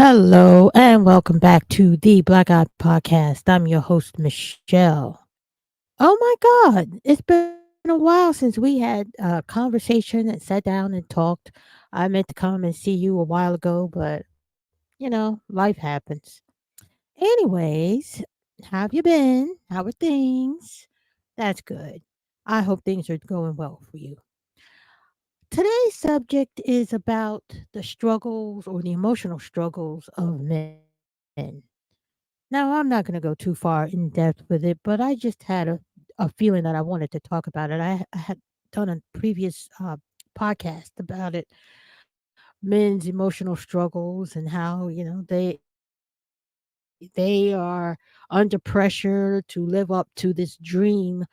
Hello and welcome back to the Black Eye Podcast. I'm your host, Michelle. Oh my God, it's been a while since we had a conversation and sat down and talked. I meant to come and see you a while ago, but life happens. Anyways, how have you been? How are things? That's good. I hope things are going well for you. Today's subject is about the struggles or the emotional struggles of men. Now, I'm not going to go too far in depth with it, but I just had a feeling that I wanted to talk about it. I had done a previous podcast about it, men's emotional struggles and how they are under pressure to live up to this dream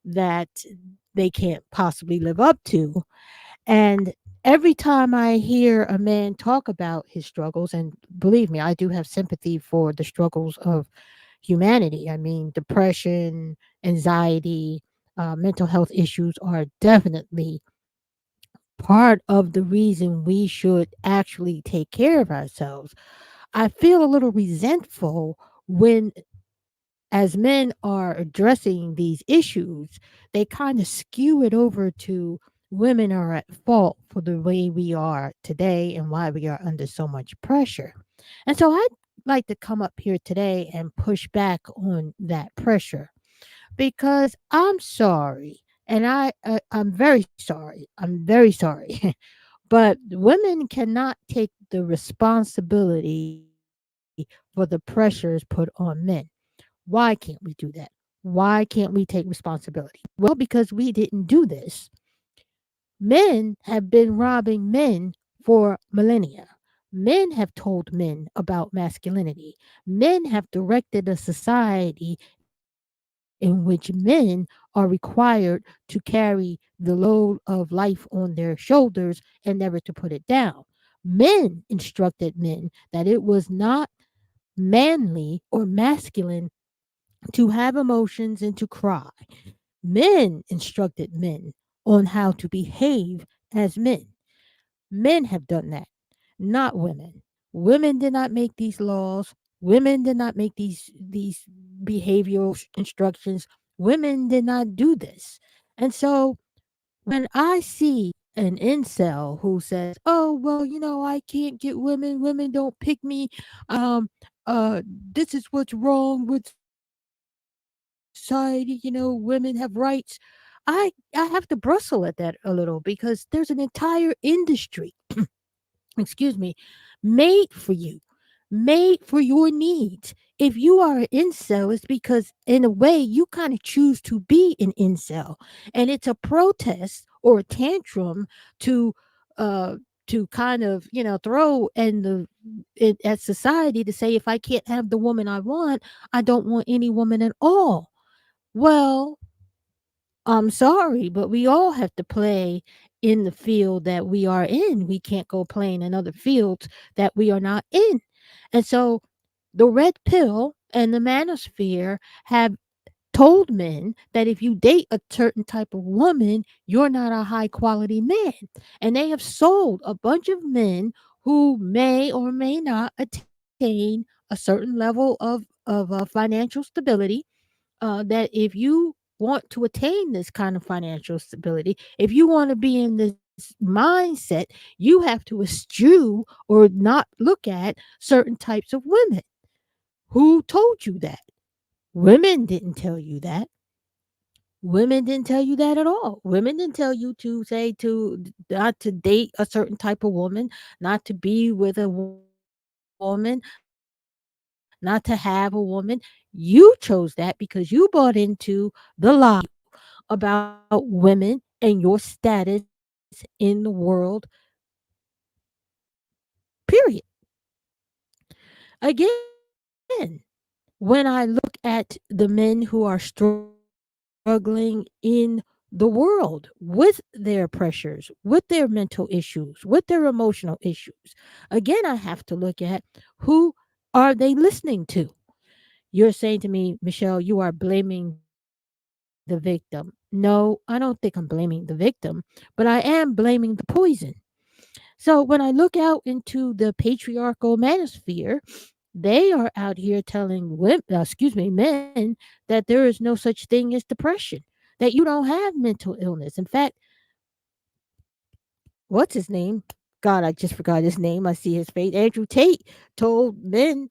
that they can't possibly live up to. And every time I hear a man talk about his struggles, and believe me, I do have sympathy for the struggles of humanity. I mean, depression, anxiety, mental health issues are definitely part of the reason we should actually take care of ourselves. I feel a little resentful when, as men are addressing these issues, they kind of skew it over to women are at fault for the way we are today and why we are under so much pressure. And so I'd like to come up here today and push back on that pressure because I'm sorry. And I'm very sorry. I'm very sorry. But women cannot take the responsibility for the pressures put on men. Why can't we do that? Why can't we take responsibility? Well, because we didn't do this. Men have been robbing men for millennia. Men have told men about masculinity. Men have directed a society in which men are required to carry the load of life on their shoulders and never to put it down. Men instructed men that it was not manly or masculine to have emotions and to cry. Men instructed men on how to behave as men. Men have done that, not women. Women did not make these laws. Women did not make these behavioral instructions. Women did not do this. And so when I see an incel who says, "Oh, well, I can't get women. Women don't pick me. Um, this is what's wrong with society. Women have rights." I have to bristle at that a little because there's an entire industry, excuse me, made for you, made for your needs. If you are an incel, it's because in a way you kind of choose to be an incel, and it's a protest or a tantrum to uh kind of throw and at society to say, if I can't have the woman I want, I don't want any woman at all. Well, I'm sorry, but we all have to play in the field that we are in. We can't go playing in other fields that we are not in. And so the red pill and the manosphere have told men that if you date a certain type of woman, you're not a high quality man. And they have sold a bunch of men who may or may not attain a certain level of financial stability, that if you want to attain this kind of financial stability, if you want to be in this mindset, you have to eschew or not look at certain types of women. Who told you that? Women didn't tell you that. Women didn't tell you that at all. Women didn't tell you to say to not to date a certain type of woman, not to be with a woman, not to have a woman. You chose that because you bought into the lie about women and your status in the world, period. Again, when I look at the men who are struggling in the world with their pressures, with their mental issues, with their emotional issues, again, I have to look at who are they listening to? You're saying to me, Michelle, you are blaming the victim. No, I don't think I'm blaming the victim, but I am blaming the poison. So when I look out into the patriarchal manosphere, they are out here telling women, men, that there is no such thing as depression, that you don't have mental illness. In fact, what's his name? God, I just forgot his name. I see his face. Andrew Tate told men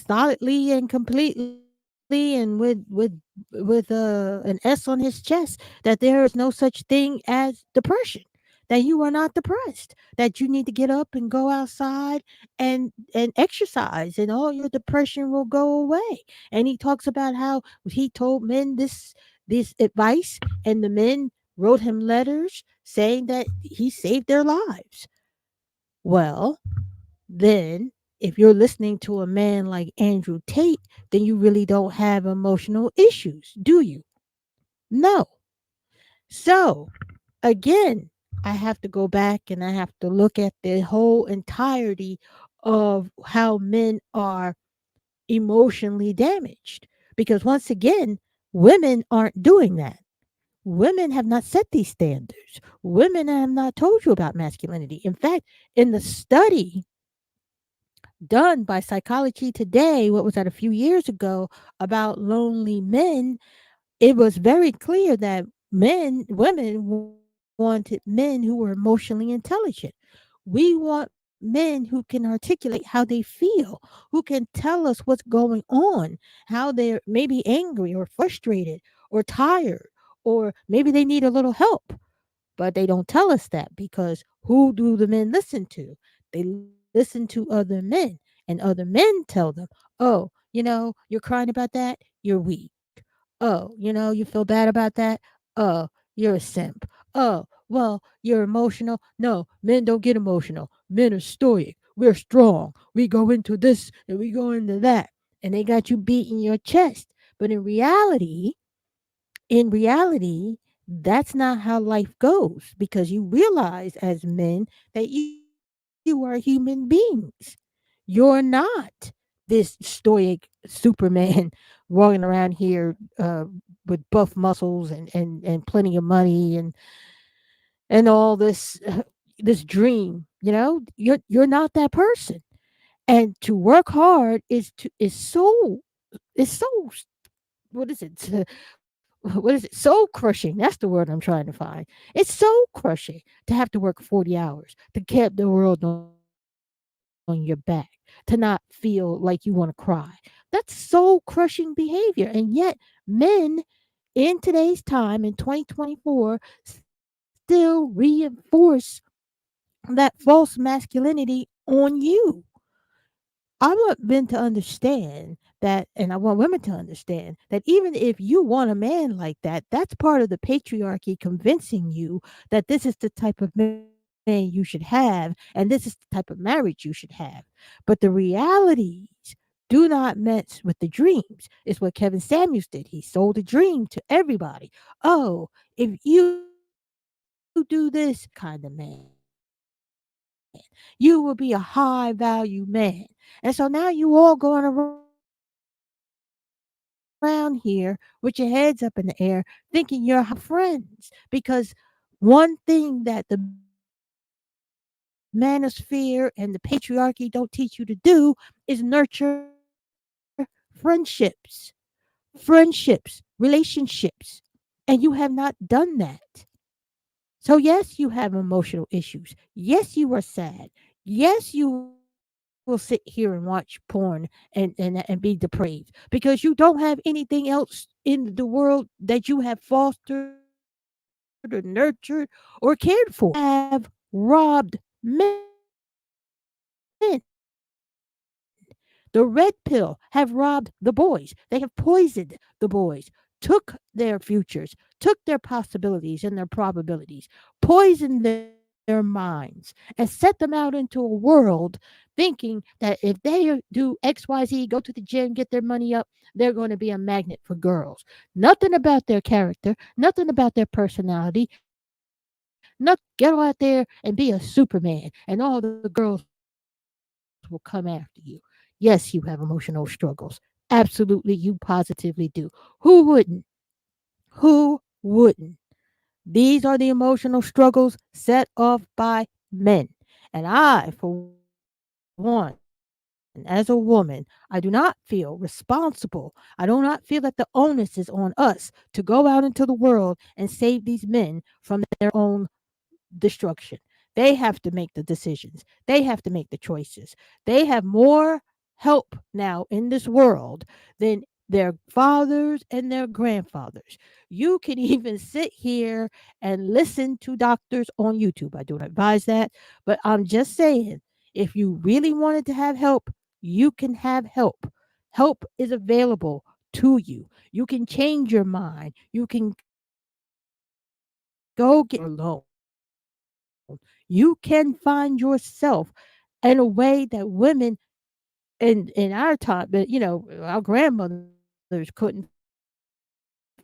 solidly and completely and with an S on his chest that there is no such thing as depression. That you are not depressed. That you need to get up and go outside and exercise, and all your depression will go away. And he talks about how he told men this advice, and the men wrote him letters saying that he saved their lives. Well, then if you're listening to a man like Andrew Tate, then you really don't have emotional issues, do you? No. So, again, I have to go back and I have to look at the whole entirety of how men are emotionally damaged. Because once again, women aren't doing that. Women have not set these standards. Women have not told you about masculinity. In fact, in the study done by Psychology Today, what was that, a few years ago, about lonely men, it was very clear that women wanted men who were emotionally intelligent. We want men who can articulate how they feel, who can tell us what's going on, how they're maybe angry or frustrated or tired, or maybe they need a little help. But they don't tell us that, because who do the men listen to? They listen to other men, and other men tell them, oh, you're crying about that, you're weak. Oh, you feel bad about that? Oh, you're a simp. Oh, well, you're emotional. No, men don't get emotional. Men are stoic. We're strong. We go into this and we go into that. And they got you beating your chest. But in reality, that's not how life goes, because you realize as men that you are human beings. You're not this stoic Superman walking around here with buff muscles and plenty of money and all this this dream. You're not that person. And to work hard is so what is it? What is it? Soul crushing. That's the word I'm trying to find. It's so crushing to have to work 40 hours to keep the world on your back, to not feel like you want to cry. That's soul crushing behavior. And yet, men in today's time, in 2024, still reinforce that false masculinity on you. I want men to understand that, and I want women to understand that even if you want a man like that, that's part of the patriarchy convincing you that this is the type of man you should have, and this is the type of marriage you should have. But the realities do not mess with the dreams. It's what Kevin Samuels did. He sold a dream to everybody. Oh, if you do this, you'll be this kind of man. You will be a high value man. And so now you all going around here with your heads up in the air, thinking you're high friends, because one thing that the manosphere and the patriarchy don't teach you to do is nurture friendships. Relationships. And you have not done that. So, yes, you have emotional issues. Yes, you are sad. Yes, you will sit here and watch porn and be depraved because you don't have anything else in the world that you have fostered or nurtured or cared for. You have robbed men. The red pill have robbed the boys. They have poisoned the boys, took their futures, took their possibilities and their probabilities, poisoned their minds, and set them out into a world thinking that if they do XYZ, go to the gym, get their money up, they're going to be a magnet for girls. Nothing about their character, nothing about their personality, nothing. Get out there and be a Superman, and all the girls will come after you. Yes, you have emotional struggles. Absolutely, you positively do. Who wouldn't? Who wouldn't? These are the emotional struggles set off by men. And if you don't have And I, for one, as a woman, I do not feel responsible. I do not feel that the onus is on us to go out into the world and save these men from their own destruction. They have to make the decisions. They have to make the choices. They have more help now in this world than their fathers and their grandfathers. You can even sit here and listen to doctors on YouTube. I don't advise that, but I'm just saying, if you really wanted to have help, you can have help. Help is available to you. You can change your mind. You can go get alone. You can find yourself in a way that women in our time, but our grandmothers couldn't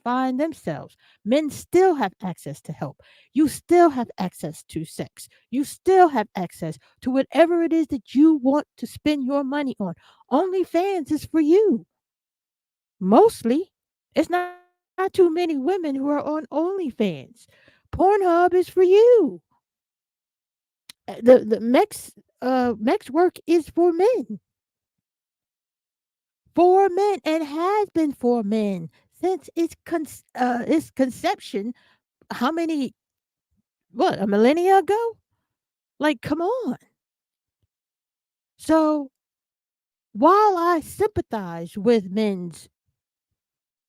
find themselves. Men still have access to help. You still have access to sex. You still have access to whatever it is that you want to spend your money on. OnlyFans is for you. Mostly. It's not too many women who are on OnlyFans. Pornhub is for you. The Mex work is for men, and has been for men since its conception. How many? What, a millennia ago? Like, come on. So while I sympathize with men's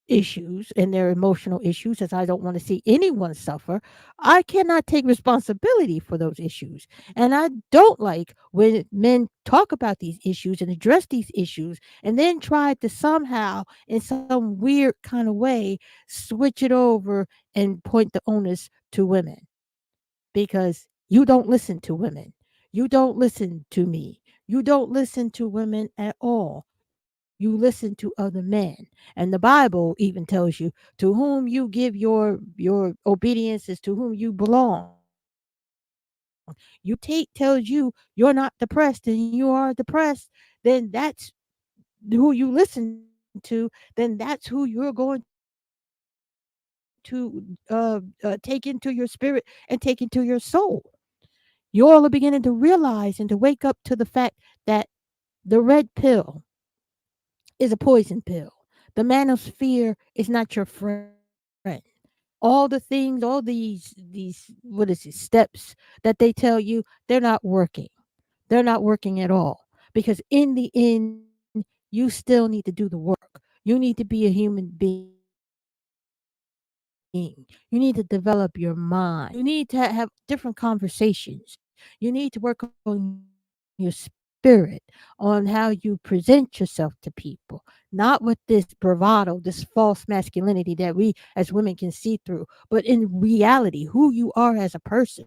issues and their emotional issues, as I don't want to see anyone suffer, I cannot take responsibility for those issues. And I don't like when men talk about these issues and address these issues and then try to somehow, in some weird kind of way, switch it over and point the onus to women, because you don't listen to women. You don't listen to me. You don't listen to women at all. You listen to other men. And the Bible even tells you, to whom you give your obedience is to whom you belong. Your dictate tells you you're not depressed and you are depressed, then that's who you listen to, then that's who you're going to take into your spirit and take into your soul. You all are beginning to realize and to wake up to the fact that the red pill is a poison pill. The manosphere is not your friend. All the things, all these what is it, steps that they tell you, they're not working. They're not working at all. Because in the end, you still need to do the work. You need to be a human being. You need to develop your mind. You need to have different conversations. You need to work on your spirit, on how you present yourself to people, not with this bravado, this false masculinity that we as women can see through, but in reality, who you are as a person.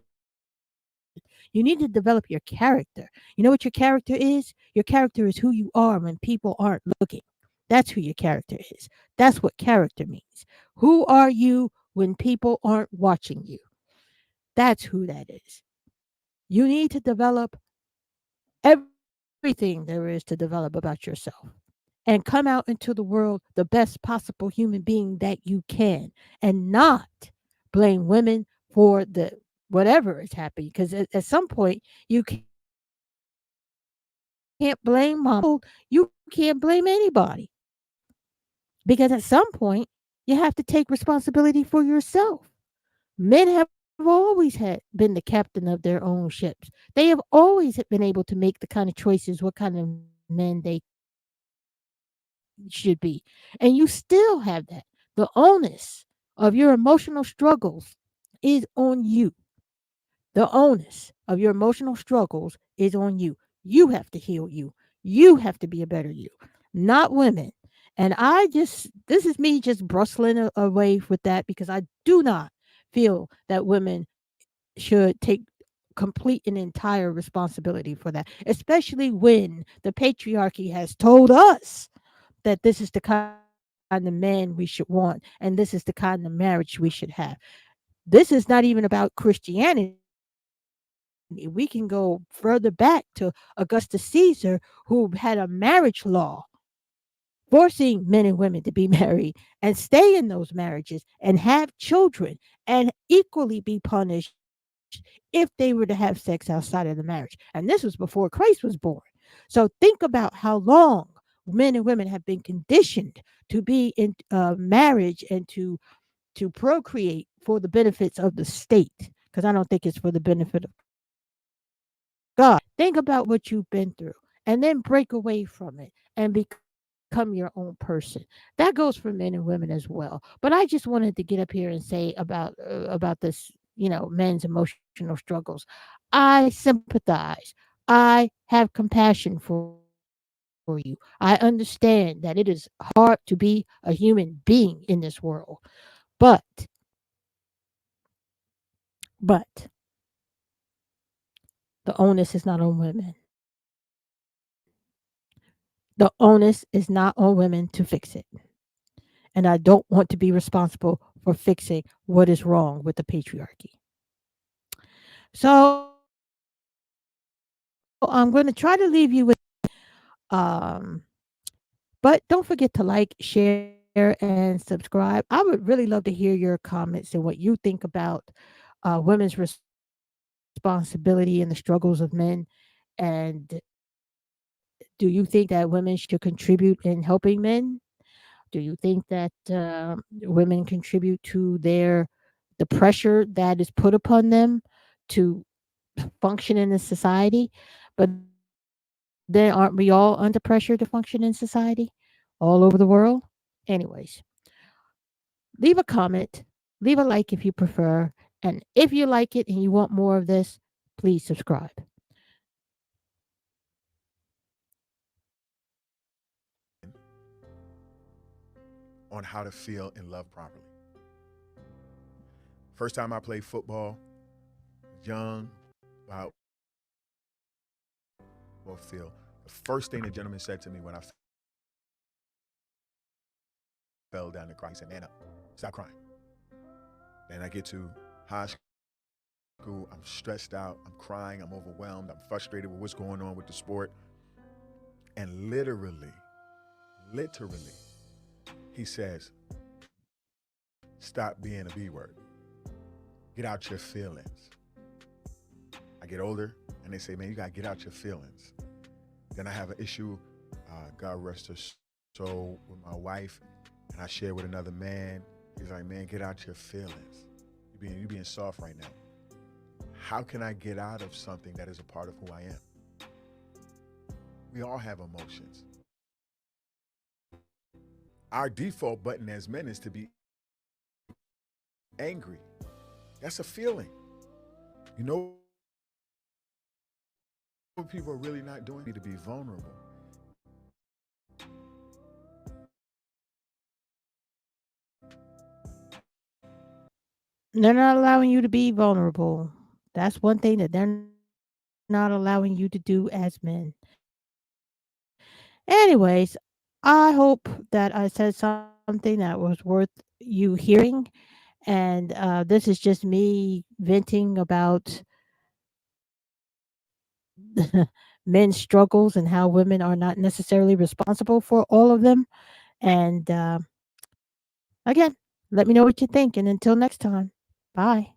You need to develop your character. You know what your character is? Your character is who you are when people aren't looking. That's who your character is. That's what character means. Who are you when people aren't watching you? That's who that is. You need to develop everything there is to develop about yourself and come out into the world the best possible human being that you can, and not blame women for the whatever is happening, because at some point you can't blame mom, you can't blame anybody, because at some point you have to take responsibility for yourself. Men have always been the captain of their own ships. They have always been able to make the kind of choices, what kind of men they should be. And you still have that. The onus of your emotional struggles is on you. The onus of your emotional struggles is on you. You have to heal you. You have to be a better you, not women. And this is me just brustling away with that, because I do not feel that women should take complete and entire responsibility for that, especially when the patriarchy has told us that this is the kind of men we should want and this is the kind of marriage we should have. This is not even about Christianity. We can go further back to Augustus Caesar, who had a marriage law forcing men and women to be married and stay in those marriages and have children and equally be punished for if they were to have sex outside of the marriage. And this was before Christ was born. So think about how long men and women have been conditioned to be in marriage and to procreate for the benefits of the state, because I don't think it's for the benefit of God. Think about what you've been through and then break away from it and become your own person. That goes for men and women as well. But I just wanted to get up here and say about this, men's emotional struggles. I sympathize. I have compassion for you. I understand that it is hard to be a human being in this world. But but the onus is not on women. The onus is not on women to fix it. And I don't want to be responsible for fixing what is wrong with the patriarchy. So I'm going to try to leave you with, um, but don't forget to like, share, and subscribe. I would really love to hear your comments and what you think about women's responsibility and the struggles of men. And do you think that women should contribute in helping men? Do you think that women contribute to the pressure that is put upon them to function in a society? But then aren't we all under pressure to function in society all over the world? Anyways, leave a comment, leave a like if you prefer, and if you like it and you want more of this, please subscribe. on how to feel and love properly. First time I played football, young, about feel. The first thing the gentleman said to me when I fell down the crying, he said, "Man up, stop crying." Then I get to high school, I'm stressed out, I'm crying, I'm overwhelmed, I'm frustrated with what's going on with the sport. And literally, he says, "Stop being a B word. Get out your feelings." I get older, and they say, "Man, you gotta get out your feelings." Then I have an issue, God rest her soul, with my wife, and I share with another man. He's like, "Man, get out your feelings. You being soft right now." How can I get out of something that is a part of who I am? We all have emotions. Our default button as men is to be angry. That's a feeling. You know what people are really not doing? To be vulnerable. They're not allowing you to be vulnerable. That's one thing that they're not allowing you to do as men. Anyways, I hope that I said something that was worth you hearing. And this is just me venting about men's struggles and how women are not necessarily responsible for all of them. And again, let me know what you think. And until next time, bye.